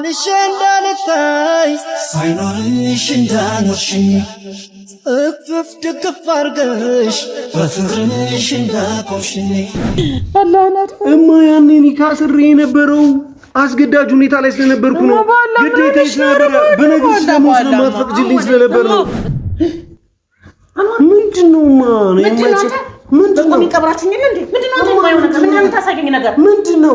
አንሽ እንዳልታይ ሳይኖርሽ እንዳኖርሽኝ እቅፍ ድግፍ አርገሽ በፍቅርሽ እንዳቆምሽኝ እማ ያኔ ኒካ ስሬ የነበረው አስገዳጅ ሁኔታ ላይ ስለነበርኩ ነው። ግዴታ ስለነበረ በነገርሽ ደግሞ ስለማትፈቅጂልኝ ስለነበር ነው። ምንድነው ማን የማይሰጥ ምንድነው የሚቀብራችሁኝ እንዴ? ምንድነው የማይሆን ነገር? ምንድነው የምታሳየኝ ነገር? ምንድነው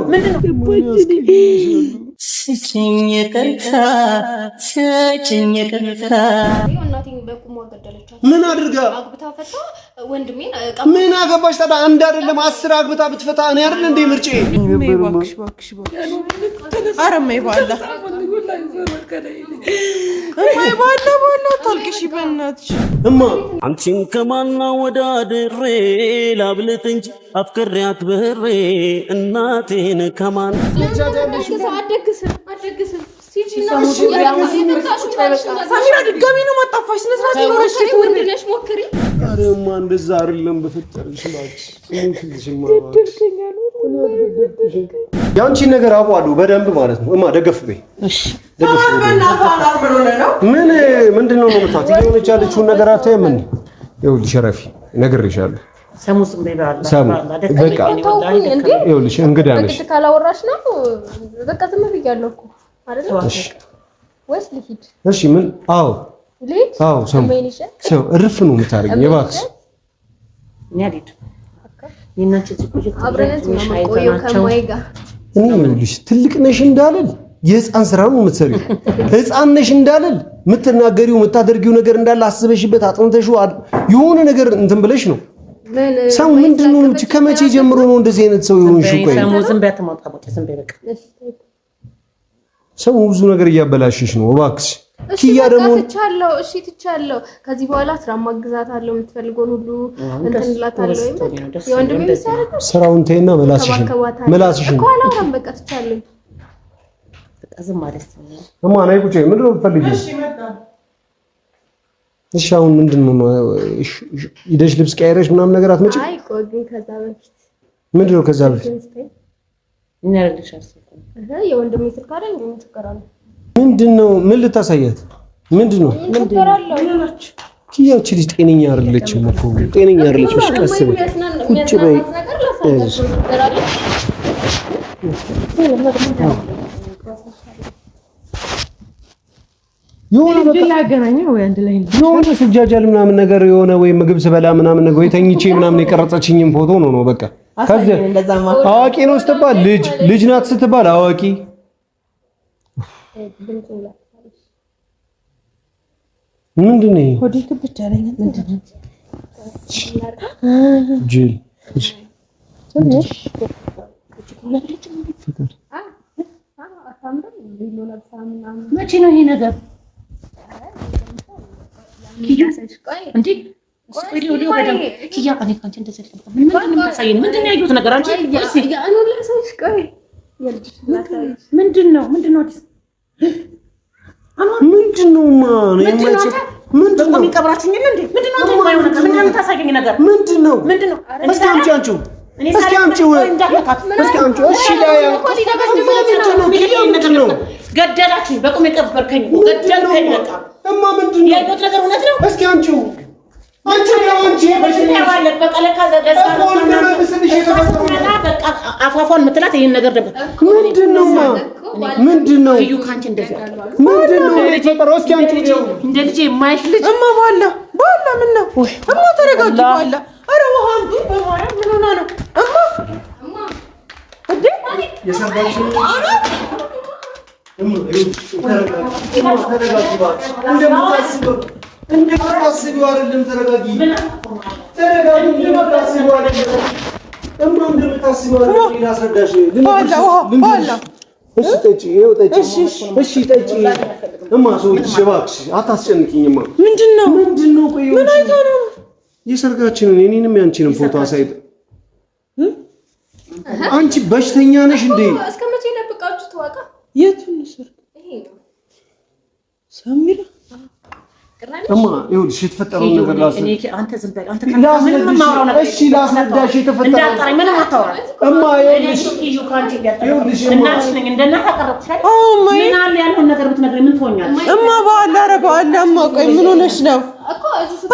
ስጭኝ ቅርታ እናቴን በቁሟ ገደለቻት። ምን አድርጋ አግብታ ፈታ ወንድሜን ምን አገባሽ ታዲያ? አንድ አይደለም 10 አግብታ ብትፈታ እኔ አይደል እንዴ ምርጬ? ባክሽ ኧረ እማዬ ባላ እማዬ ባላ ታልቅሽ በእናትሽ እማ አንቺን ከማና ወዳድሬ ላብልጥ እንጂ አፍቅሬያት ብሬ እናቴን ከማን አደግስም ሲጂና ሳሚራ ድጋሚ ነው ማጣፋሽ ስለዚህ ነው ወንድነሽ ሞክሪ። አረማ እንደዛ አይደለም በፈጠርሽ ማለት ያንቺን ነገር አውቃለሁ በደንብ ማለት ነው። እማ ደገፍ በይ። እሺ ደገፍ በይ። ምንድነው ነው መጣት የሆነች ያለችውን ነገር አታየም እንዴ? ይኸውልሽ ረፊ ነግሬሻለሁ። ሰሙስም በይባል በቃ ይኸውልሽ እንግዳ ነሽ ካላወራሽ ነው በቃ ዝም ብያለሁ እኮ አይደል? እሺ ወይስ ልሂድ? እሺ ምን አዎ ልሂድ? አዎ ሰው እርፍ ነው የምታረጊኝ እባክሽ። ያዲድ ይናች ጽቁጅ አብረን ነው ከማይጋ እኔ ይኸውልሽ ትልቅ ነሽ እንዳልል የህፃን ስራ ነው የምትሰሪው። ህፃን ነሽ እንዳልል የምትናገሪው የምታደርጊው ነገር እንዳለ አስበሽበት አጥንተሽው የሆነ ነገር እንትን ብለሽ ነው። ሰው ምንድነው ከመቼ ጀምሮ ነው እንደዚህ አይነት ሰው ይሆንሽ? ቆይ ሰው ዝም በያት ማጣቦት ዝም በይ በቃ። ሰው ብዙ ነገር እያበላሽሽ ነው እባክሽ። ኪያ ደግሞ ትቻለሁ። ከዚህ በኋላ ስራ ማግዛታለሁ የምትፈልገውን ሁሉ እንትን እላታለሁ። የወንድሜ ሚስት ስራውን ተይና መላስሽን እኮ አላውራም። በቃ ትቻለሁ። በቃ ዝም ማለት ነው። እማ ነይ ቁጭ። ምንድነው የምትፈልጊው? እሺ አሁን ምንድነው ሂደሽ ልብስ ቀይረሽ ምናምን ነገር አትመጪም? አይ ቆይ ግን ከዛ በፊት ምንድነው ከዛ በፊት ምን ያደርግልሻል? የወንድሜ ስልክ አይደል እንዴ? ትቀራለህ። ምንድነው ምን ልታሳያት? ምንድነው ኪያቺ ልጅ ጤነኛ አይደለችም እኮ ጤነኛ አይደለችም። እሺ ቀስ በይ ቁጭ በይ። የሆነ ስጃጃል ምናምን ነገር የሆነ ወይ ምግብ ስበላ ምናምን ነገር ወይ ተኝቼ ምናምን የቀረጸችኝም ፎቶ ነው በቃ። ከዛ አዋቂ ነው ስትባል ልጅ ናት ስትባል አዋቂ ምንድነው? ሆዴ ክብድ አለኝ። ምንድነው? ጅል መቼ ነው ይሄ ነገር? እንዴ ገደላችሁ በቁም የቀበርከኝ ገደልከኝ። በቃ እማ ምንድነው ያየሁት ነገር እውነት ነው? እስኪ አንቺው አፏፏን የምትላት ይሄን ነገር ደግሞ ምንድነው እዩ ካንቺ እንደዚህ ምንድነው የተፈጠረው? እስኪ አንቺው እንደ ልጅ የማይሽ ልጅ እማ ባላ ምን ነው? እማ ተረጋጊ ባላ። ኧረ ውሃም ግን በማርያም ምን ሆና ነው? እማ እንዴ የሰባችሁ እንደምታስቢው አይደለም። ተረጋጊ። እንደምታስቢው አይደለም። እንደምታስቢው አይደለም። ላስረዳሽ። እሺ ጠጪ፣ ይኸው ጠጪ። እሺ ጠጪ። እማ ሰዎች እባክሽ አታስጨንቂኝማ። ምንድነው? ቆይ ምን አይተው ነው? የሰርጋችንን የኔንም ያንቺንም ፎቶ አሳይት። አንቺ በሽተኛ ነሽ እንዴ? እስከ መቼ ደብቃችሁ ተዋቃ? የቱን ሰርግ? ይሄ ነው ሳሚራ እማ ይኸውልሽ የተፈጠረው ነገር አንተ ዝም በል አንተ ምንም ማውራው ነገር እሺ ላስረዳሽ የተፈጠረው እንዳጣራኝ ምንም አታወራ እማ ይኸውልሽ እናትሽ ነኝ እንደናት አቀረብሽ አይደል? ምን አለ ነገር ብትነግረኝ ምን ትሆኛለሽ? እማ በኋላ ኧረ በኋላ እማ ቆይ ምን ሆነሽ ነው?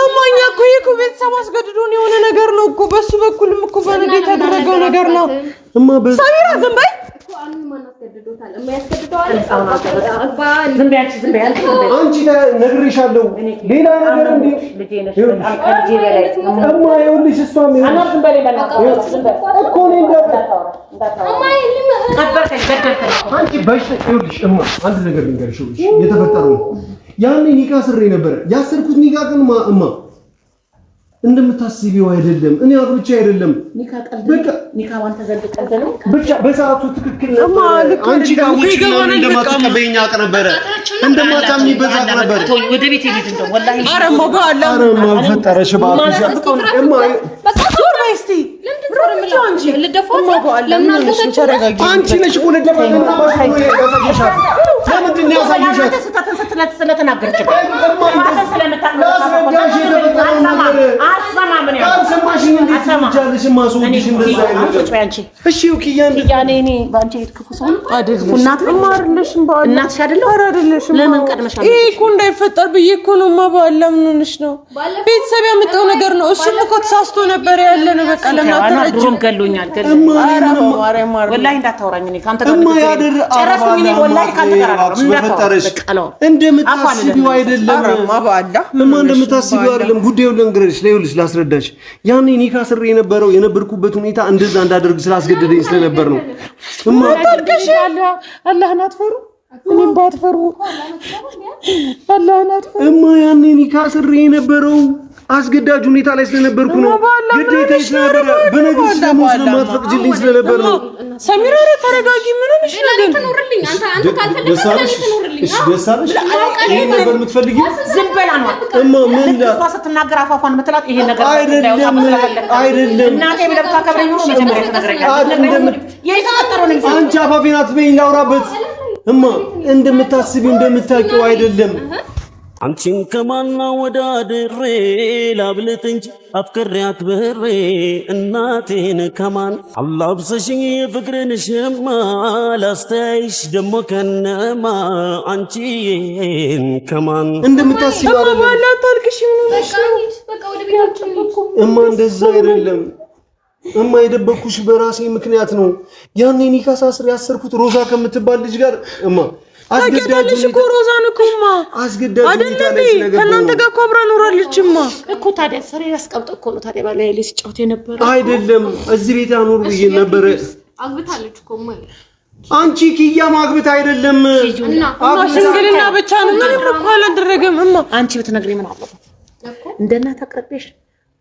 እማ እኛ እኮ ቤተሰብ አስገድዶን የሆነ ነገር ነው እኮ በሱ በኩልም እኮ በንዴት ያደረገው ነገር ነው። እማ ሰሚራ ዝም በይ። አንቺ ነግሬሻለሁ ሌላ ነገር እንዴ ልጄ ነሽ ከልጄ በላይ እማ ይኸውልሽ እሷም እኮ ነው አንቺ በሽ ይኸውልሽ እማ አንድ ነገር ልንገርሽ የተፈጠረው ያኔ ኒካ ስሬ ነበር ያሰርኩት ኒካ ግን እማ እንደምታስቢው አይደለም እኔ አብርቻ አይደለም ኒካ ቀልድ ኒካ ዋን ተዘልቀልደ ነው ብቻ በሰዓቱ ትክክል ነበር አንቺ ጋር ውጪ ነው እንደማትቀበይኝ አውቅ ነበር እንደማታምኚበት አውቅ ነበር ወደ ቤት ሄድ እንደው ወላሂ አረማ ባላ አረማ ፈጠረሽ ባልሽ እማ ዞር በይ እስቲ ለምንድን ነው አንቺ ልደፋው ለምን አንቺ ነሽ እኮ ለደፋው ያሳየሻት ለምንድን ነው ያሳየሻት ስለተናገረች አልሰማሽኝ እንዴት ትጃለሽ ማስወድሽ እንደዛ አይደለም እሺ ኪያን እኔ ባንቺ ክፉ ሰው አይደለም እናት ነው አይደለሽም ባል እናትሽ አይደለም ኧረ አይደለሽም ለምን ቀድመሻል ይሄ እኮ እንዳይፈጠር ብዬ እኮ ነው ማባል ለምን ሆነሽ ነው ቤተሰብ ያመጣው ነገር ነው እሱም እኮ ተሳስቶ ነበር ያለ ነው በቃ ለምን አትረጅም ገሎኛል ወላሂ እንዳታወራኝ እኔ ካንተ ጋር ጨረስኩኝ እኔ ወላሂ ካንተ ጋር በፈጠረሽ እንደምታስቢው አይደለም ማባላ እማ እንደምታስቢው አይደለም ጉዳዩን ልንገርሽ ለይልሽ ላስረዳሽ ያኔ ኒካ ስሬ የነበርኩበት ሁኔታ እንደዛ እንዳደርግ ስላስገደደኝ ስለነበር ነው እማ ታልከሽ አላህን አትፈሩ እኔም ባትፈሩ አላህን አትፈሩ እማ ያኔ ኒካ ስሬ አስገዳጅ ሁኔታ ላይ ስለነበርኩ ነው ግዴታ ስለነበረ በነገርሽ ደግሞ ስለማትፈቅጂልኝ ስለነበር ነው ሰሚራ ተረጋጊ ምን ሆነሽ ነው ትኖርልኝ አንተ ካልፈለግሽ ትኖርልኝ እሺ ደሳለሽ ይሄ ነገር የምትፈልጊው ዝም በላ ነው እማ ምን ለሷ ስትናገር አፋፋን የምትላት ይሄ ነገር አይደለም እናቴ ብለብታ ከብረኝ ነው መጀመሪያ ተነግረኛል የተፈጠረው ነው አንቺ አፋፊን አትበይኝ ላውራበት እማ እንደምታስቢው እንደምታውቂው አይደለም አንቺን ከማና ወዳድሬ ላብልጥ እንጂ አፍቅሬያት በሬ እናቴን ከማን አላብሰሽኝ የፍቅርን ሸማ ላስተያይሽ ደሞ ከነማ አንቺን ከማን እንደምታስቢው አይደለም ማላ ታልክሽ ምን ሆነሽ ነው በቃ ወደ ቤታችን እማ እንደዛ አይደለም እማ የደበኩሽ በራሴ ምክንያት ነው ያኔ ኒካ ሳስር ያሰርኩት ሮዛ ከምትባል ልጅ ጋር እማ አስገዳጅ እኮ ሮዛን እኮማ አስገዳጅ አይደለም ከእናንተ ጋር እኮ አብራ ኖራለችማ እኮ ታዲያ ሰሪ ያስቀምጥ እኮ ነው ታዲያ ባለ ያለ ሲጫወት የነበረው አይደለም እዚህ ቤት ያኖር ብዬ ነበር አግብታለች እኮ ማለት አንቺ ኪያ ማግብት አይደለም እና ሽንግልና ብቻ ነው ምንም እኮ አላደረገም እማ አንቺ ብትነግሪ ምን አለበት እንደና ተቀበሽ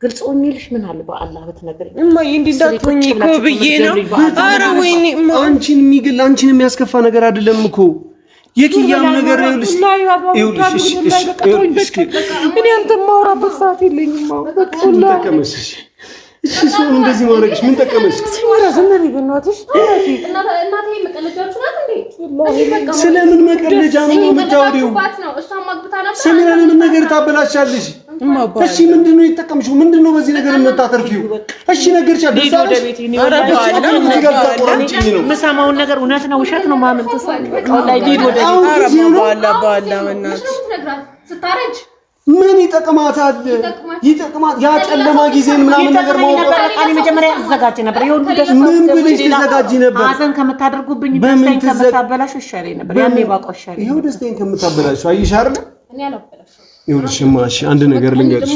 ግልጽ ሆኝልሽ ምን አለ በአላህ ብትነግሪ እማ እንዲዳቶኝ እኮ ብዬ ነው አረ ወይኔ አንቺን የሚያስከፋ ነገር አይደለም እኮ የኪያም ነገር ይኸውልሽ እኔ አንተ ማውራበት ሰዓት የለኝም ተቀመሽ እሺ ሰው እንደዚህ ማድረግሽ ምን ተቀመሽ ዘመን ይበናትሽ እናቴ መቀለጃችሁ ናት እንዴ ስለምን መቀለጃ ነው የምታወሪው ሰሚራ ለምን ነገር ታበላሻለሽ እሺ ምንድነው የተጠቀምሽው ምንድነው በዚህ ነገር የምታተርፊው እሺ ነገርሽ አደሳለሽ ምሳማውን ነገር እውነት ነው ውሸት ነው ማመን ተሳለ ወላሂ ዲድ ወደ ባላ መናት ስታረጅ ምን ይጠቅማታል ያ ጨለማ ጊዜን ምናምን ነገር ማውጣት እኔ መጀመሪያ ተዘጋጅ ነበር ይሁን ምን ብለሽ ተዘጋጅ ነበር አዘን ከምታደርጉብኝ ደስታዬን ከምታበላሽ ይሻለኝ ነበር ያኔ ባቆሻለኝ ይሄው ደስታዬን ከምታበላሽ አይሽ አይደል እኔ አላበላሽ ይኸውልሽ ማሽ አንድ ነገር ልንገርሽ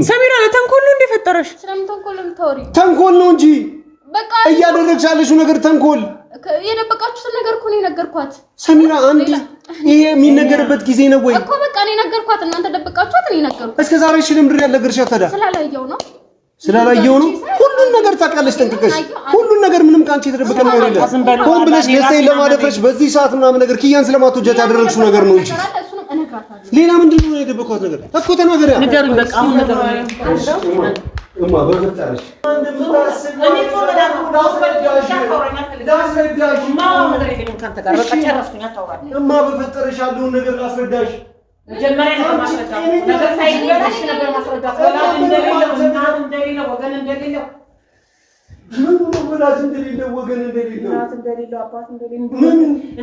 ሰሚራ ለተንኮል ነው እንደፈጠረሽ ስለምን ተንኮል የምታወሪ ተንኮል ነው እንጂ በቃ እያደረግሽ ያለሽው ነገር ተንኮል የደበቃችሁት ነገር እኮ ነው የነገርኳት ሰሚራ አንድ ይሄ የሚነገርበት ጊዜ ነው ወይ እኮ በቃ እኔ ነገርኳት እናንተ ደበቃችኋት እኔ ነገርኩት እስከ ዛሬ ሽልም ድር ያለገርሻት ታዲያ ስላላየው ነው ሁሉን ነገር ታውቃለሽ ጠንቅቀሽ ሁሉን ነገር ምንም ካንቺ የተደበቀ ነገር የለም ሆን ብለሽ ደስታዬን ለማደፍረሽ በዚህ ሰዓት ምናምን ነገር ኪያን ስለማትወጃት ያደረግሽው ነገር ነው እንጂ ሌላ ምንድን ነው የደበቀው ነገር እኮ ተናገሪያ ንገሩኝ በቃ አሁን ነገር እማ በፈጠረሽ እኔ ተወዳዳሁ ዳስረዳሽ ማው ነገር የለም ካንተ ጋር በቃ ጨረስኩኝ አታውራኝ እማ በፈጠረሽ ያለውን ነገር ላስረዳሽ መጀመሪያ ነው ማስረዳት ነገር ሳይገባሽ ነገር ማስረዳት ወላሂ እንደሌለው እናት እንደሌለው ወገን እንደሌለው ምን ወላጅ እንደሌለው ወገን እንደሌለው እናት እንደሌለው አባት እንደሌለው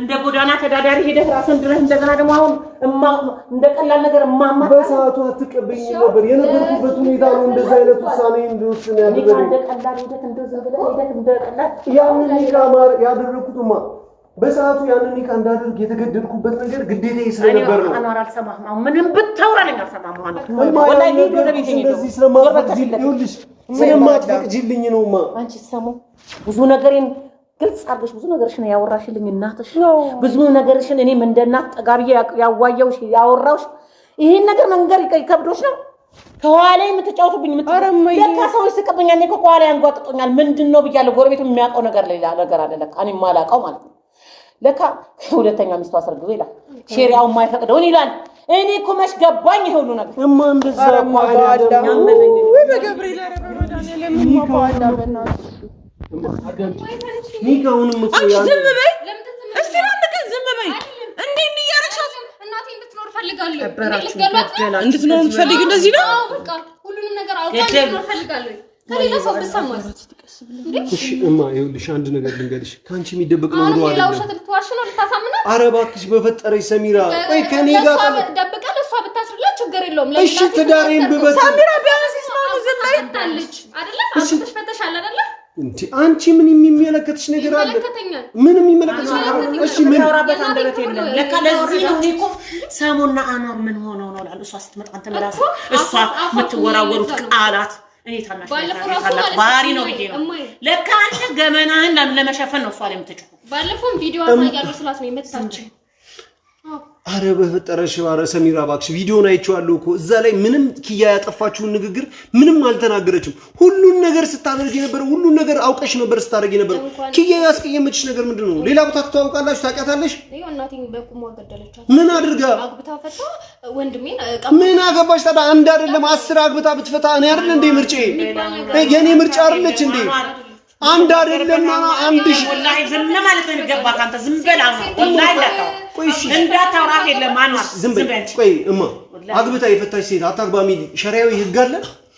እንደ ጎዳና ተዳዳሪ ሄደህ ራስን ድረስ እንደገና ደግሞ አሁን እንደ ቀላል ነገር እማማ በሰዓቱ አትቀበኝ ነበር የነበርኩበት ሁኔታ ነው እንደዛ አይነት ውሳኔ እንድወስን ያደረገኝ እንደ ቀላል ሄደህ እንደዛ ብለህ ሄደህ እንደ ቀላል ያንን ኒካማር ያደረኩትማ በሰዓቱ ያንን ኒካ እንዳደርግ የተገደድኩበት ነገር ግዴታዬ ስለነበር ነው አኗር አልሰማህም ምንም ብታወራኝ አልሰማህም ማለት ወላሂ እንደዚህ ስለማትፈቅጂልኝ ስለማትፈቅጂልኝ ነውማ አንቺ ሰሙ ብዙ ነገርን ግልጽ አድርገሽ ብዙ ነገርሽን ያወራሽልኝ እናትሽ ብዙ ነገርሽን እኔም እንደ እናት ጠጋብዬ ያዋየውሽ ያወራውሽ ይሄን ነገር መንገር ይከብዶሽ ነው ከኋላ የምትጫወቱብኝ ለካ ሰው ይስቅብኛል እኔ ከኋላ ያንጓጥጡኛል ምንድነው ብያለሁ ጎረቤቱ የሚያውቀው ነገር ሌላ ነገር አለ ለካ እኔ ማላውቀው ማለት ነው ለካ ሁለተኛ ሚስቱ አሰርግዞ ይላል ሼሪያው ማይፈቅደውን ይላል እኔ እኮ መች ገባኝ ይሄ ሁሉ ነገር እማ እንደዛ አይደለም ወይ በገብርኤል አረበዳን ለምን ማባላ በእናትሽ ኒካውንም እኮ አንቺ ዝም በይ እስቲ አንድ ቀን ዝም በይ እንዴ እንያረሻት እናቴ እንድትኖር ፈልጋለሁ እንድትኖር ፈልግ እንደዚህ ነው በቃ ሁሉንም ነገር አውቃለሁ እንድትኖር ፈልጋለሁ ከሌላ ሰው ብሰማስ እሺ እማ ይኸውልሽ አንድ ነገር ልንገርሽ ካንቺ የሚደበቅ ነው አይደል ሌላው ሸት ልትዋሽ ነው ልታሳምናት ኧረ እባክሽ በፈጠረሽ ሰሚራ ቆይ ከኔ ጋር ደብቀህ እሷ ብታስርላት ችግር የለውም እሺ ትዳሬን ብበት ሰሚራ ቢያንስ ይስማሙ ዝም በይ ታለች አይደለ አብተሽ ፈተሻል አይደለ እንዴ አንቺ ምን የሚመለከትሽ ነገር አለ ምን የሚመለከትሽ ነገር አለ እሺ ምን ተራራበት አንደበት የለም ለካ ለዚህ ነው እኮ ሰሙና አኗር ምን ሆነው ነው ላል እሷ ስትመጣ አንተ መራስ እሷ የምትወራወሩት ቃላት እኔ ታናሽ ባህሪ ነው ብዬ ነው ለካ አንተ ገመናህን ለመሸፈን ነው እሷ ላይ የምትጭው ባለፈው ቪዲዮ አሳያለሁ ስላት ነው የመጣች አረ በፈጠረሽ አረ ሰሚራ ባክሽ ቪዲዮን አይቼዋለሁ እኮ እዛ ላይ ምንም ኪያ ያጠፋችውን ንግግር ምንም አልተናገረችም ሁሉን ነገር ስታደርጊ ነበር ሁሉን ነገር አውቀሽ ነበር ስታደርጊ ነበር ኪያ ያስቀየመችሽ ነገር ምንድነው ሌላ ቦታ ተዋውቃላችሁ ታውቂያታለሽ ይሄ እናቴን በቁም ወገደለቻት ምን አድርጋ አግብታ ፈታ ወንድሜን ምን አገባሽ ታዲያ አንድ አይደለም 10 አግብታ ብትፈታ እኔ አይደል እንዴ ምርጬ የኔ ምርጫ አይደለች እንዴ አንድ አይደለም አንድ ሺህ ወላሂ ዝም ማለት ነው ገባ ካንተ ዝም በላ ወላሂ እንዳታው ቆይ እሺ እንዳታውራት የለም አንዋር ዝም በል ቆይ እማ አግብታ የፈታች ሴት አታግባሚ ሸሪዓዊ ህግ አለ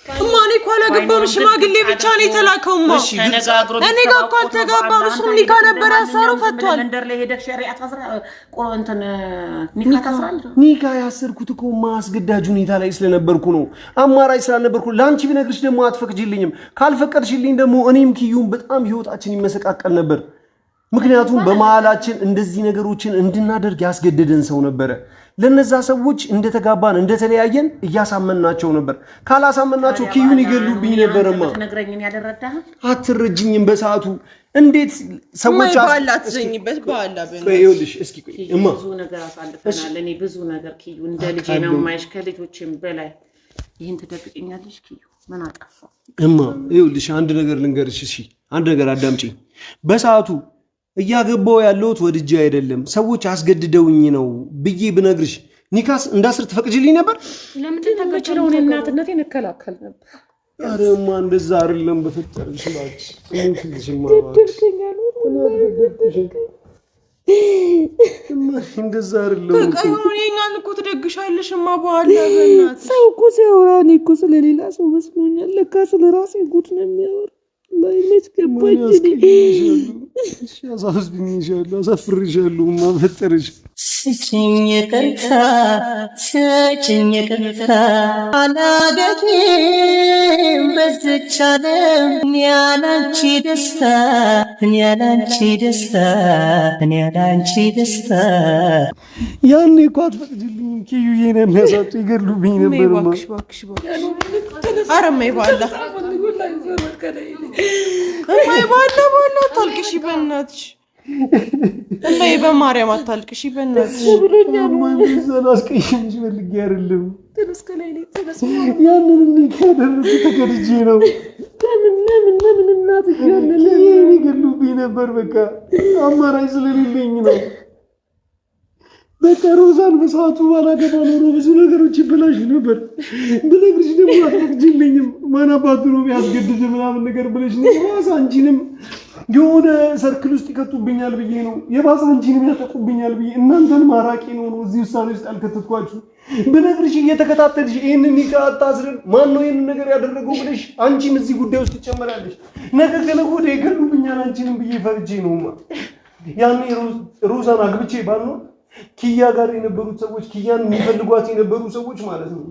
እማ እኔ እኮ አላገባም ሽማግሌ ብቻ ነው የተላከውማ እኔ ጋር እኮ አልተጋባም እሱም ኒካ ነበር ያሰረው ፈቷል መንደር ላይ ሄደክ ሸሪዓ ታስራ እንትን ኒካ ታስራል ኒካ ያሰርኩት እኮ ማስገዳጅ ሁኔታ ላይ ስለነበርኩ ነው አማራጭ ስላልነበርኩ ላንቺ ቢነግርሽ ደግሞ አትፈቅጂልኝም ካልፈቀድሽልኝ ደግሞ እኔም ኪዩም በጣም ህይወታችን ይመሰቃቀል ነበር ምክንያቱም በመሃላችን እንደዚህ ነገሮችን እንድናደርግ ያስገደደን ሰው ነበር ለነዛ ሰዎች እንደተጋባን እንደተለያየን እያሳመናቸው ነበር ካላሳመናቸው ኪዩን ይገሉብኝ ነበርማ ተነግረኝን ያደረዳህ አትረጅኝም በሰዓቱ እንዴት ሰዎች ባላት ዘኝበት ባላ በእናትሽ ይኸውልሽ እስኪ ቆይ እማ ብዙ ነገር አሳልፈናል እኔ ብዙ ነገር ኪዩ እንደ ልጄ ነው ማይሽ ከልጆችም በላይ ይሄን ተደብቀኛለሽ ኪዩ ምን አጣፋው እማ ይኸውልሽ አንድ ነገር ልንገርሽ እሺ አንድ ነገር አዳምጪ በሰዓቱ እያገባው ያለውት ወድጄ አይደለም ሰዎች አስገድደውኝ ነው ብዬ ብነግርሽ ኒካስ እንዳስር ትፈቅጂልኝ ነበር ለምን ተከችለው እኔ እናትነቴን እከላከል ነበር አረማ እንደዛ አይደለም በፈጠርሽ ባክሽ እንትልሽማ እንደዛ አይደለም በቃ ይሁን የኛን እኮ ትደግሻለሽማ በኋላ በእናትሽ ሰው እኮ ሲያወራኝ እኮ ስለሌላ ሰው መስሎኛል ለካ ስለራሴ ጉድ ነው የሚያወራ ባይመች ገባኝ አሳፍርሻለሁ አሳፍርሻለሁ ማፈጠርሽ ስጭኝ ቅርታ አላገኝም በዝቻለም ያላንቺ ደስታ ያኔ እኮ አትፈቅጂልኝም ኪዩዬ ነው የሚያሳጡ ይገድሉብኝ ነበር እባክሽ ኧረ እማዬ ባላ እማዬ ባላ አታልቅሺ በእናትሽ እማዬ በማርያም አታልቅሺ በእናትሽ ብሎኛል አስቀይምሽ ፈልጌ አይደለም ያንን ኒካ ያደረኩት ተከድጄ ነው ለምን እናትሽ ያንን ይገድሉብኝ ነበር በቃ አማራጭ ስለሌለኝ ነው በቃ ሮዛን በሰዓቱ ባላገባ ኖሮ ብዙ ነገሮች ይበላሽ ነበር ብነግርሽ ደግሞ አትፈቅጂልኝም ማን አባቱ ነው ያስገድድ ምናምን ነገር ብለሽ ነው ራስ አንቺንም የሆነ ሰርክል ውስጥ ይከቱብኛል ብዬ ነው የባሰ አንቺንም ያጠቁብኛል ብዬ እናንተን ማራቂ ነው እዚህ ውሳኔ ውስጥ አልከተትኳችሁ። በነግርሽ እየተከታተልሽ ይሄንን ይካታስረን ማን ነው ይሄንን ነገር ያደረገው ብለሽ አንቺም እዚህ ጉዳይ ውስጥ ትጨመራለሽ። ነገ ከነገ ወዲያ ይገሉብኛል አንቺንም ብዬ ፈርጄ ነውማ። ያኔ ሮዛን አግብቼ ባልነው ኪያ ጋር የነበሩት ሰዎች ኪያን የሚፈልጓት የነበሩ ሰዎች ማለት ነው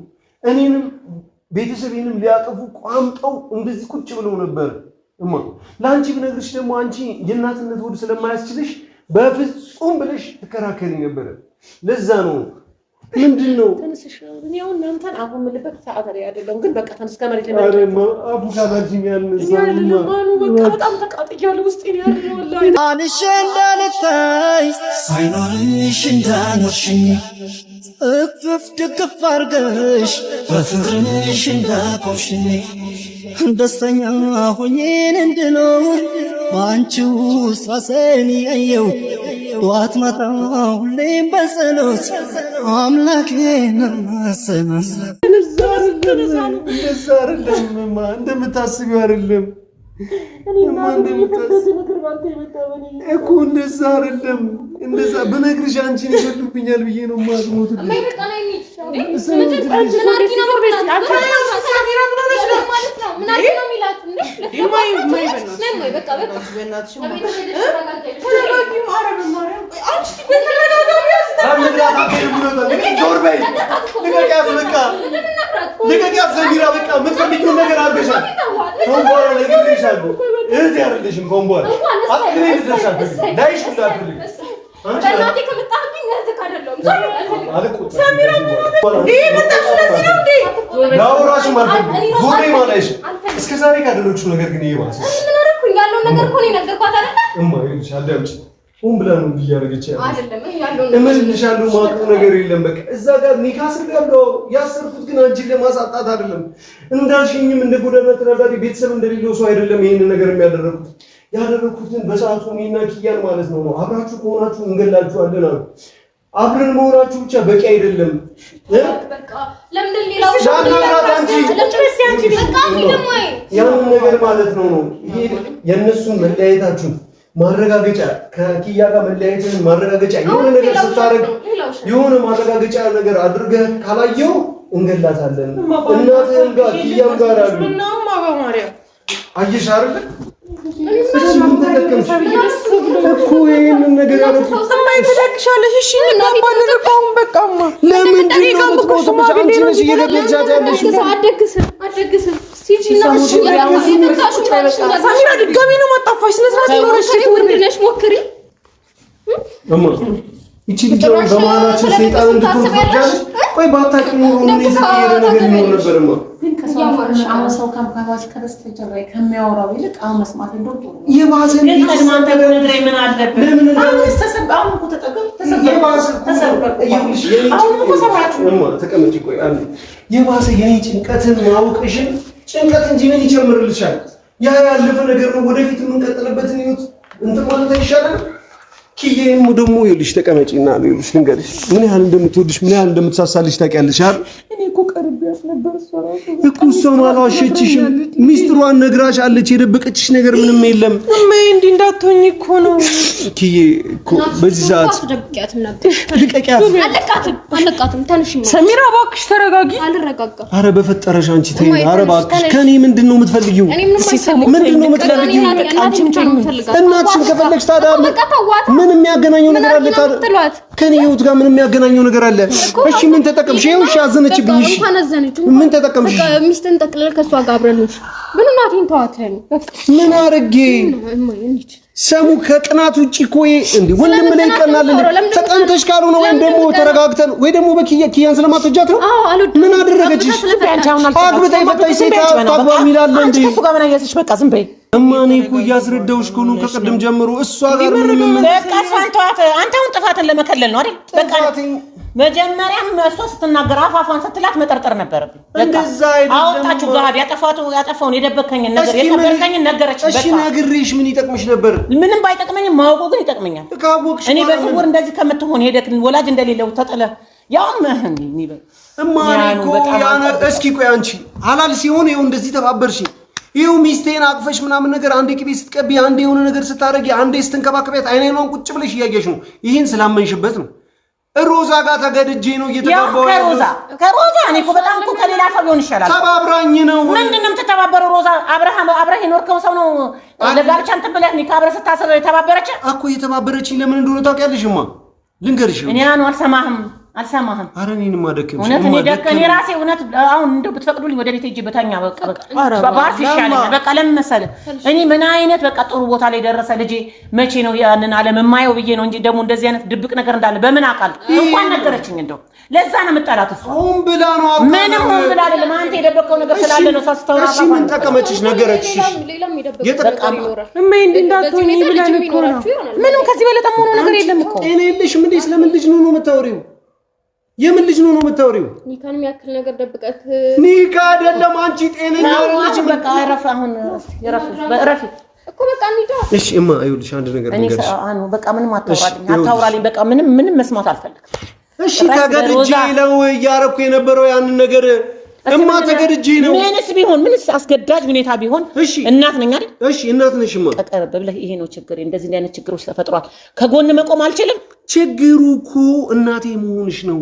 እኔንም ቤተሰቤንም ሊያጠፉ ቋምጠው እንደዚህ ቁጭ ብለው ነበር። እማ ላንቺ ብነግርሽ ደግሞ አንቺ የእናትነት ወድ ስለማያስችልሽ በፍጹም ብለሽ ተከራከሪ ነበር። ለዛ ነው ምንድነው ተነስሽ እኔ አሁን እናንተን አሁን ምልበት ሰዓት ላይ አይደለም ግን በቃ ተነስ ከመሬት ላይ አረማ አቡ ጋባጂም ያልነሳው በቃ በጣም ተቃጥያለሁ ውስጥ ያለው ወላሂ አንሽ እንዳልታይ ሳይኖርሽ እንዳኖርሽኝ እፍፍ ድግፍ አርገሽ በፍቅርሽ እንዳቆሽኝ ደስተኛ ሆኜን እንድኖር ባንቺው ራሴን ያየው ጠዋት ማታ ሁሌም በጸሎት አምላኬን ማሰማስ እንደዛ አይደለም እንደምታስቢው አይደለም እኮ እንደዛ አይደለም። እንደዛ በነግርሽ አንቺን ይፈልጉኛል ብዬ ነው ማዝሞት ልቀቂያት ሰሚራ በቃ የምትፈልጊውን ነገር አድርገሻል። ኮምቦራ ነግሬሻለሁ እህት ያረልሽም ኮምቦራ አጥሬ ልደርሻል ላይሽ እንዳትልኝ በእናቴ ከመጣብኝ ነዝክ አይደለም ሰሚራ ላውራሽ ማለት ዞሬ ማለሽ እስከ ዛሬ ካደረግሽው ነገር ግን ይባስ ምን አደረኩኝ? ያለውን ነገር እኮ ነው የነገርኳት አይደል? እማ ይልሽ አዳምጪ ሆን ብላ ነው እያደረገች ያለው አይደለም ያለውን እምልሻለሁ ማቁ ነገር የለም። በቃ እዛ ጋር ኒካስ ጋር ያሰርኩት ግን አንቺን ለማሳጣት አይደለም። እንዳልሽኝም እንደ ጎዳና ተዳዳሪ ቤተሰብ እንደሌለው ሰው አይደለም ይሄንን ነገር የሚያደርጉት። ያደረኩትን በሰዓቱ እኔና ኪያን ማለት ነው አብራችሁ ከሆናችሁ እንገላችኋለን አሉ። አብረን መሆናችሁ ብቻ በቂ አይደለም። በቃ ለምን ሌላው ያን ነገር ማለት ነው ይሄ የነሱን መለያየታችሁ ማረጋገጫ ከኪያ ጋር መለያየትን ማረጋገጫ የሆነ ነገር ስታረግ የሆነ ማረጋገጫ ነገር አድርገህ ካላየው እንገላታለን። እናትህም ጋር ኪያም ጋር አሉ ምናምን ማባማሪያ አየሽ አይደል? እሺ ምን ተከከምሽ እኮ ይሄንን ነገር ያደረኩት ሰማይ ትደቅሻለሽ። እሺ እናባረርካውን በቃማ ለምን ነው የምትቆጥብሽ? አንቺ ነሽ እየገደልሻት ያለሽ። አደግስም ሲጂና ሳሚራ ድጋሚ ነው ማጣፋሽ። ነሽ ሞክሪ እማ እቺ ልጅ በመሀላችን ሰይጣን እንድትሆን ትፈጃለሽ። ቆይ ባታውቂ ኖሮ ምን የተቀየረ ነገር ይኖር ነበርማ። ግን ከሰማሽ አመሰው ካምፓባስ ከበስተጀርባ ከሚያወራው ይልቅ አሁን መስማት እንደው የባሰ ግን ከማንተ ነገር ምን አለበት? አሁን ተሰባው እኮ ተጠቀም ተቀመጪ። ቆይ አንዴ የባሰ የኔ ጭንቀትን ማወቅሽን ጭንቀት እንጂ ምን ይጨምርልሻል? ያ ያለፈ ነገር ነው። ወደፊት የምንቀጥልበትን ህይወት እንትን ማለት ይሻላል። ኪዬም ደግሞ ይልሽ ተቀመጪና ነው ይልሽ ልንገርሽ ምን ያህል እንደምትወድሽ ምን ያህል እንደምትሳሳልሽ ታውቂያለሽ አይደል? እኔ እኮ ቀርቤያት ነበር እኮ እሷም አልዋሸችሽም። ሚስጥሯን ነግራሻለች። የደበቀችሽ ነገር ምንም የለም። እማዬ እንዲህ እንዳትሆኝ እኮ ነው ኪዬ እኮ በዚህ ሰዓት ደብቂያት ነበር። ልቀቂያት። አለቃትም ተንሽ ሰሚራ እባክሽ ተረጋጊ። አልረጋጋም። ኧረ በፈጠረሽ አንቺ ተይኝ። ኧረ እባክሽ ከኔ ምንድነው የምትፈልጊው? ምንድነው የምትፈልጊው? እናትሽን ከፈለግሽ ታዲያ ምን የሚያገናኘው ነገር አለ? ከኔ ህይወት ጋር ምን የሚያገናኘው ነገር አለ? እሺ ምን ተጠቀምሽ? ይኸው እሺ አዘነችብኝ። እሺ ምን ተጠቀምሽ? በቃ ሚስትን ጠቅልል ከሷ ጋር አብረን ነው ምን እናቴን ተዋተን በቃ ምን አረጌ ሰሙ ከቅናት ውጪ እኮ እንዴ ወንድም ላይ ይቀናል እንዴ? ተቀንተሽ ካልሆነ ወይም ደግሞ ተረጋግተን ወይ ደግሞ በኪያን ስለማትወጃት ነው። ምን አደረገችሽ? አግብታ የፈታሽ ሴት ታግባም ይላል እንዴ? እሱ ጋር ምን አያሰሽ? በቃ ዝም በይ እማኔ እኮ እያስረዳሁሽ እኮ ነው ከቀደም ጀምሮ እሷ ጋር ምን በቃ ፋንቷት አንተውን ጥፋትን ለመከለል ነው አይደል? በቃ መጀመሪያም እሷ ስትናገር አፋፋን ስትላት መጠርጠር ነበረብኝ። እንደዛ አይደለም። አወጣችሁ ጋር ያጠፋውን የደበከኝን ነገር የከበርከኝን ነገረች። በቃ እሺ ነግሬሽ ምን ይጠቅምሽ ነበር? ምንም ባይጠቅመኝም ማወቁ ግን ይጠቅመኛል። እኔ በስውር እንደዚህ ከምትሆን ሄደክ ወላጅ እንደሌለው ተጥለ ያውም እማኔ እኮ ያና እስኪ ቆይ አንቺ ሐላል ሲሆን ይኸው እንደዚህ ተባበርሽ። ይኸው ሚስቴን አቅፈሽ ምናምን ነገር አንዴ ቅቤ ስትቀቢ አንዴ የሆነ ነገር ስታረጊ አንዴ ስትንከባከቢያት አይኔኗን ቁጭ ብለሽ እያየሽ ነው። ይህን ስላመንሽበት ነው። ሮዛ ጋር ተገድጄ ነው እየተጋባው ያለው። ከሮዛ እኔ እኮ በጣም እኮ ከሌላ ሰው ሊሆን ይችላል። ተባብራኝ ነው። ምንድነው የምትተባበረው? ሮዛ አብረህ የኖርከው ሰው ነው ለጋብቻ እንትን ብለህ ነው ከአብረህ ስታስር የተባበረች እኮ የተባበረችኝ ለምን እንደሆነ ታውቂያለሽማ? ልንገርሽ እኔ አልሰማህም። ኧረ እኔንማ ደከመሽ። እውነት እኔ ደከመኝ ራሴ እውነት አሁን እንደው ብትፈቅዱልኝ ወደ ቤት ሂጅ በተኛ ባርፍ ይሻለኛል። በቃ ለምን መሰለህ እኔ ምን አይነት በቃ ጥሩ ቦታ ላይ ደረሰ ልጄ መቼ ነው ያንን ዓለም የማየው ብዬ ነው እንጂ ደግሞ እንደዚህ አይነት ድብቅ ነገር እንዳለ በምን አውቃለሁ? እንኳን ነገረችኝ። እንደው ለዛ ነው የምጠላት እሷ። ሆን ብላ ነው አውቃ ምንም ሆን ብላ አይደለም። አንተ የደበቀው ነገር ስላለ ነው ሳስተውራ። እሺ ምን ጠቀመችሽ? ነገረችሽ? ሌላም የደበቀው ይኖራል። እማዬ እንዳትሆኚ ብለን እኮ ነው። ምንም ከዚህ በለጠ ሆኖ ነገር የለም እኮ። ጤና የለሽም እንዴ? ስለምን ልጅ ነው የምታወሪው? የምን ልጅ ነው የምታወሪው? ኒካን የሚያክል ነገር ደብቀት ኒካ አይደለም። አንቺ ጤነኛ ልጅ በቃ አረፍ። አሁን ረፍ እኮ በቃ እንዴ። እሺ እማ አይውልሽ አንድ ነገር ንገርሽ። በቃ ምንም አታውራልኝ። በቃ ምንም መስማት አልፈልግም። እሺ ተገድጄ ነው ያረኩ የነበረው ያንን ነገር እማ ተገድጄ ነው። ምንስ አስገዳጅ ሁኔታ ቢሆን እናት ነኝ አይደል? እሺ እናት ነሽማ። ተቀረበ ብለህ ይሄ ነው ችግር። እንደዚህ አይነት ችግሮች ተፈጥሯል። ከጎን መቆም አልችልም። ችግሩ እኮ እናቴ መሆንሽ ነው።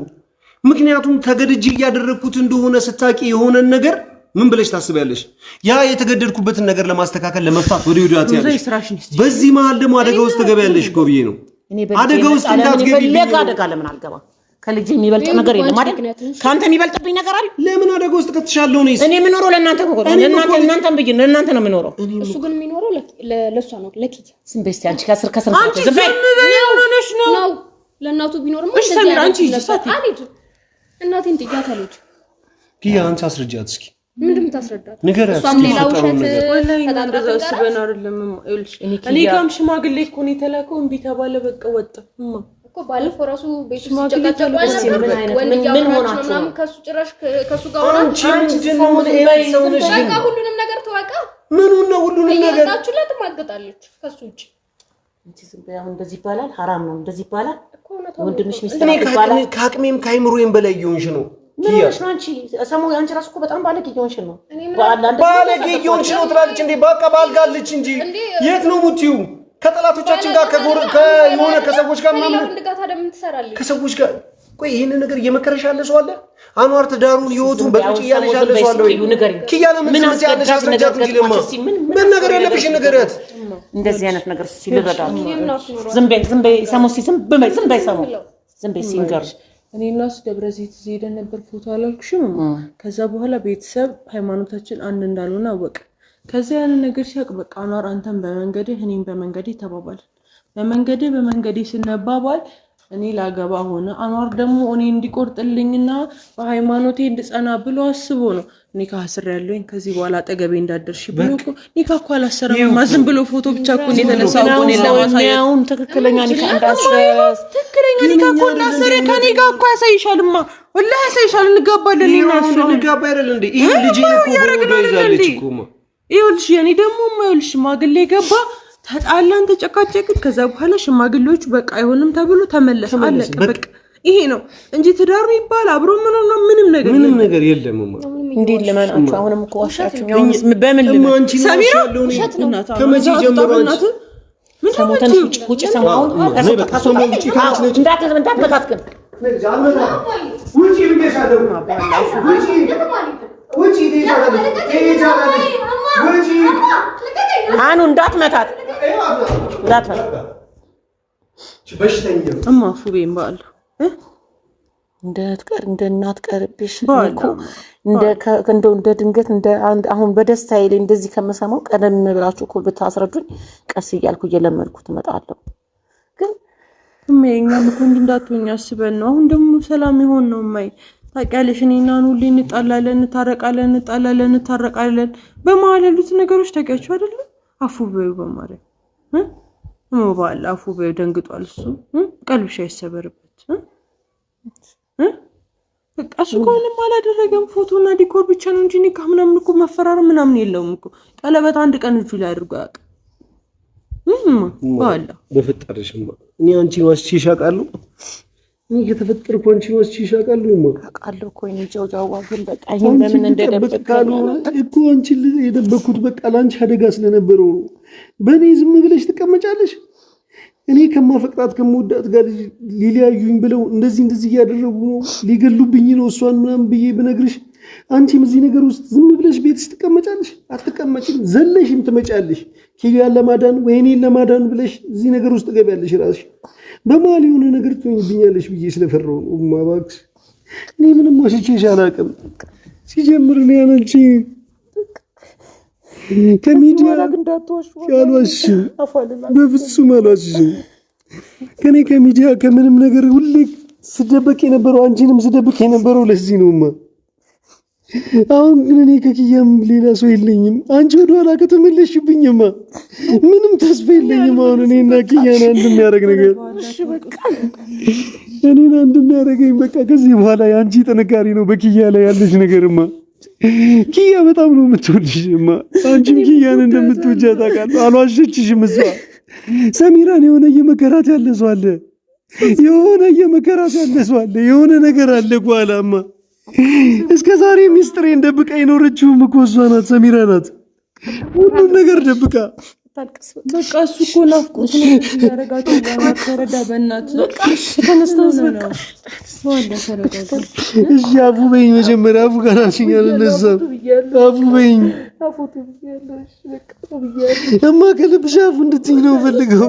ምክንያቱም ተገድጄ ያደረኩት እንደሆነ ስታቂ የሆነን ነገር ምን ብለሽ ታስቢያለሽ? ያ የተገደድኩበትን ነገር ለማስተካከል ለመፍታት ወደ ወዲያት ያለሽ በዚህ መሃል ደግሞ አደጋ ውስጥ ትገቢያለሽ እኮ ብዬ ነው። አደጋ ውስጥ እንዳትገቢ ለካ አደጋ ለምን አልገባ? ከልጅ የሚበልጥ ነገር የለም አይደል? ካንተ የሚበልጥብኝ ነገር አለ? ለምን አደጋ ውስጥ ከተሻለው ነው? እኔ የምኖረው ለእናንተ ነው። እናንተን ብዬ ነው ለእናንተ ነው የምኖረው። እሱ ግን የሚኖረው ለሷ ነው ለኪት ዝም በይ እስኪ አንቺ ከስር አንቺ ዝም በይ ሆነሽ ነው። ለእናቱ ቢኖርም እሺ ሰሚራ አንቺ ይሳት እናቴን ጥያት አለች። ኪያ አንቺ አስረጃት እስኪ። ምንድን የምታስረዳት? ንገራት። እሷም ሌላ ውሸት ወላሂ እንደዛ አስበን አይደለም። ይኸውልሽ እኔ ጋርም ሽማግሌ እኮ ነው የተላከው። እምቢ ተባለ በቃ ወጣ እኮ ባለፈው ራሱ ቤት ውስጥ ጨቃጨቃ ምን ሆናችሁ ነው? ከሱ ጭራሽ ከሱ ጋር ሆነ። አንቺ ምንድን ነው ሰውነሽ? በቃ ሁሉንም ነገር ተዋቃ። ምኑን ነው ሁሉንም ነገር? ታችሁላ ትማገጣለች ከሱ ውጪ። አንቺ ዝም በይ። አሁን እንደዚህ ይባላል? ሐራም ነው እንደዚህ ይባላል እኮ ነው። ወንድምሽ ሚስት እኔ ከአቅሜም ከአይምሮዬም በላይ እየሆንሽ ነው። ኪያሽ ነው አንቺ ሰሞኑን አንቺ ራስሽ እኮ በጣም ባለጌ እየሆንሽ ነው። ባለጌ እየሆንሽ ነው ትላለች እንዴ? በቃ ባልጋለች እንጂ የት ነው ሙቲው? ከጠላቶቻችን ጋር ከሆነ ከሰዎች ጋር ምናምን ከሰዎች ጋር ቆይ ይሄን ነገር እየመከረሽ ያለ ሰው አለ? አንዋር ትዳሩን ህይወቱን በጥጭ ያለሽ ያለ ሰው አለ ወይ? ኪያ ለምን ዝም ያለሽ? አስረጃት እንጂ ለማ ምን ነገር ያለብሽ ነገርያት። እንደዚህ አይነት ነገር ሲልረዳት ዝም በይ ሰሞሲ ዝም በይ ሲንገር እኔና እሱ ደብረ ዘይት ሄደን ነበር። ፎቶ አላልኩሽም? ከዛ በኋላ ቤተሰብ ሃይማኖታችን አንድ እንዳልሆነ አወቀ። ከዛ ያን ነገር ሲያቅ በቃ አንዋር አንተም በመንገድህ እኔም በመንገዴ ተባባልን። በመንገዴ ስንባባል እኔ ላገባ ሆነ። አንዋር ደግሞ እኔ እንዲቆርጥልኝና በሃይማኖቴ እንድጸና ብሎ አስቦ ነው ኒካ አስር ያለኝ። ከዚህ በኋላ አጠገቤ እንዳደርሽ ብሎ እኮ ኒካ እኮ አላሰረም። ዝም ብሎ ፎቶ ብቻ እኮ ነው የተነሳው እኮ ነው ለማሳየው። ትክክለኛ ኒካ እኮ እንዳሰረ ከኔ ጋር እኮ ያሳይሻልማ። ወላሂ ያሳይሻል። እንጋባለን ይናሱ እንጋባ አይደል እንዴ? ይሄ ልጅ እኮ ወዶ ይዛለች እኮ ይኸውልሽ የኔ ደግሞ ይኸውልሽ ሽማግሌ ገባ፣ ተጣላን፣ ተጨቃጨቅን። ከዛ በኋላ ሽማግሌዎቹ በቃ አይሆንም ተብሎ ተመለሰ። አለቀ በቃ ይሄ ነው እንጂ ትዳር ይባል አብሮ ምንም ነገር የለም። እንዴ ለማናችሁ አሁንም እኮ ዋሻችሁ ነው። በምን ለማንቺ ሰሚራ ከመቼ ጀምሮ አንቺ ምን ሰሞተን ውጪ ሰማው እንዳትበታትከን አኑ እንዳትመታት እማ ፉቤን ባል እንደ እናት ቀርብሽ እኮ እንደ ድንገት አሁን በደስታ ይሌ እንደዚህ ከመሰማው ቀደም ብላችሁ እኮ ብታስረዱኝ ቀስ እያልኩ እየለመድኩት እመጣለሁ። ግን እማዬኛም እኮ እንዳትሆኝ አስበን ነው። አሁን ደግሞ ሰላም ይሆን ነው እማዬ። ታውቂያለሽ እኔና ሁሌ እንጣላለን፣ እንታረቃለን። በመሀል ያሉት ነገሮች ታውቂያቸው አይደለ? አፉ በይው በማለት ባል አፉ በይው። ደንግጧል እሱ። ቀልብሽ አይሰበርበት በቃ እሱ ምንም አላደረገም። ፎቶና ዲኮር ብቻ ነው እንጂ ኒካ ምናምን እኮ መፈራረም ምናምን የለውም እኮ። ቀለበት አንድ ቀን እጁ ላይ አድርጎ ያውቃል። ባላ በፈጠረሽማ እኔ አንቺን ዋስቼሽ አውቃለሁ። እኔ ከተፈጠርኩ አንቺን ወስችሽ አውቃለሁማ። አውቃለሁ እኮ እኔ ጨውጫዋ ግን በቃ ይሄን በምን እንደደበቅካሉ እኮ አንቺን የደበኩት በቃ ላንቺ አደጋ ስለነበረው ነው። በእኔ ዝም ብለሽ ትቀመጫለሽ? እኔ ከማፈቅራት ከመወዳት ጋር ሊለያዩኝ ብለው እንደዚህ እያደረጉ ነው፣ ሊገሉብኝ ነው እሷን ምናምን ብዬ ብነግርሽ አንቺም እዚህ ነገር ውስጥ ዝም ብለሽ ቤትሽ ትቀመጫለሽ? አትቀመጭም። ዘለሽም ትመጫለሽ። ኪያን ለማዳን ወይኔን ለማዳን ብለሽ እዚህ ነገር ውስጥ ትገቢያለሽ። ራስሽ በመሀል የሆነ ነገር ትሆኝብኛለሽ ብዬ ስለፈራሁ ነው። እባክሽ እኔ ምንም ዋሽቼሽ አላውቅም። ሲጀምር እኔ አንቺ ከሚዲያ አልዋሽም፣ በፍጹም አልዋሽም። ከኔ ከሚዲያ ከምንም ነገር ሁሌ ስደበቅ የነበረው አንቺንም ስደብቅ የነበረው ለዚህ ነውማ። አሁን ግን እኔ ከኪያም ሌላ ሰው የለኝም። አንቺ ወደኋላ ከተመለሽብኝማ ምንም ተስፋ የለኝም። አሁን እኔና ኪያን አንድ የሚያደርግ ነገር እኔን አንድ የሚያደርገኝ በቃ ከዚህ በኋላ የአንቺ ጥንካሬ ነው በኪያ ላይ ያለሽ ነገርማ። ኪያ በጣም ነው የምትወድሽማ። አንቺም ኪያን እንደምትወጃት ታውቃለህ። አልዋሸችሽም። እሷ ሰሚራን የሆነ እየመከራት ያለ ሰው አለ፣ የሆነ ነገር አለ ጓላማ። እስከ ዛሬ ሚስጥሬን ደብቃ የኖረችውም እኮ እሷ ናት፣ ሰሚራ ናት። ሁሉን ነገር ደብቃ በቃ እሱ እኮ ናፍቆት ነው ያረጋቸው። ተረዳ በእናትህ ተነስተው ነው ወንደ ተረጋጋ። እሺ አፉ በይኝ መጀመሪያ። አፉ ጋር አሽኛል ለዛ አፉ በይኝ። አፉቱ ብያለሽ በቃ ብያለሽ። እማ ከልብሽ አፉ እንድትይኝ ነው ፈልገው።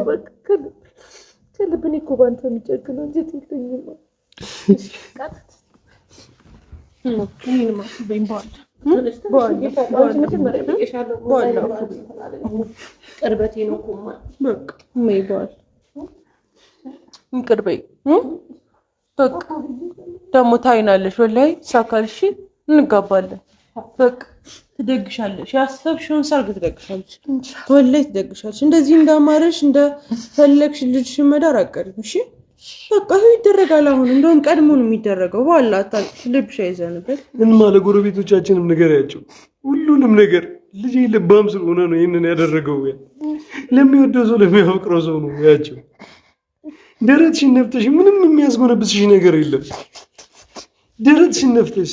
ከልብኔ እኮ ባንተ የሚጨክነው እንጂ ትልኝማ ቅርበቴ ነው እኮ ቅርበይ በቃ ደግሞ ታይናለሽ። ወላሂ ሳካልሽ እንጋባለን። በቃ ትደግሻለሽ፣ ያሰብሽውን ሰርግ ትደግሻለሽ። ወላሂ ትደግሻለሽ። እንደዚህ እንዳማረሽ እንደፈለግሽ ልጅሽን መዳር አቀርም። እሺ በቃ ይሄ ይደረጋል። አሁን እንደውም ቀድሞ ነው የሚደረገው። ዋላ ልብሽ አይዘንበት እንማ ለጎረቤቶቻችንም ነገር ያቸው ሁሉንም ነገር ልጄ ልባም ስለሆነ ነው ይሄንን ያደረገው። ለሚወደው ሰው ለሚያፈቅረው ሰው ነው ያቸው። ደረትሽን ነፍተሽ ምንም የሚያስጎነብስሽ ነገር የለም። ደረትሽን ነፍተሽ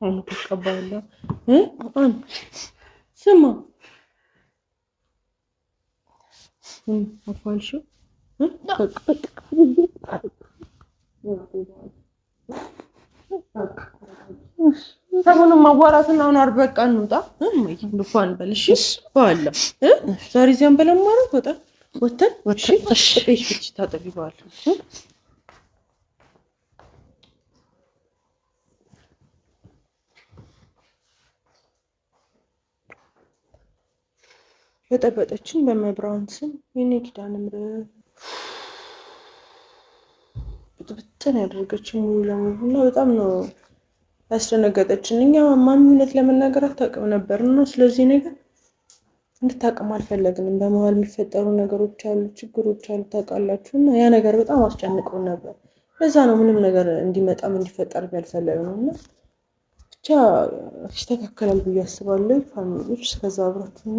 አሁን ተቀባለ ስማ አፋልሽ ሰሞኑን ማዋራትና አሁን አርበቃ እንውጣ ልፋን በልሽ ባለ ዛሬ ዚያን በለማረት ወተን እሺ ታጠቢ ባለ በጠበጠችን በመብራን ስም የኔ ኪዳነ ምሕረት ብጥብጥን ያደረገችን ሙሉ ለሙሉ እና በጣም ነው ያስደነገጠችን። እኛ ማንነት ለመናገር አታውቅም ነበር እና ስለዚህ ነገር እንድታውቅም አልፈለግንም። በመሀል የሚፈጠሩ ነገሮች አሉ፣ ችግሮች አሉ ታውቃላችሁ። እና ያ ነገር በጣም አስጨንቆን ነበር። ለዛ ነው ምንም ነገር እንዲመጣም እንዲፈጠር ያልፈለግነው እና ብቻ ይስተካከላል ብዬ አስባለሁ። ፋሚሊዎች እስከዛ አብራችሁ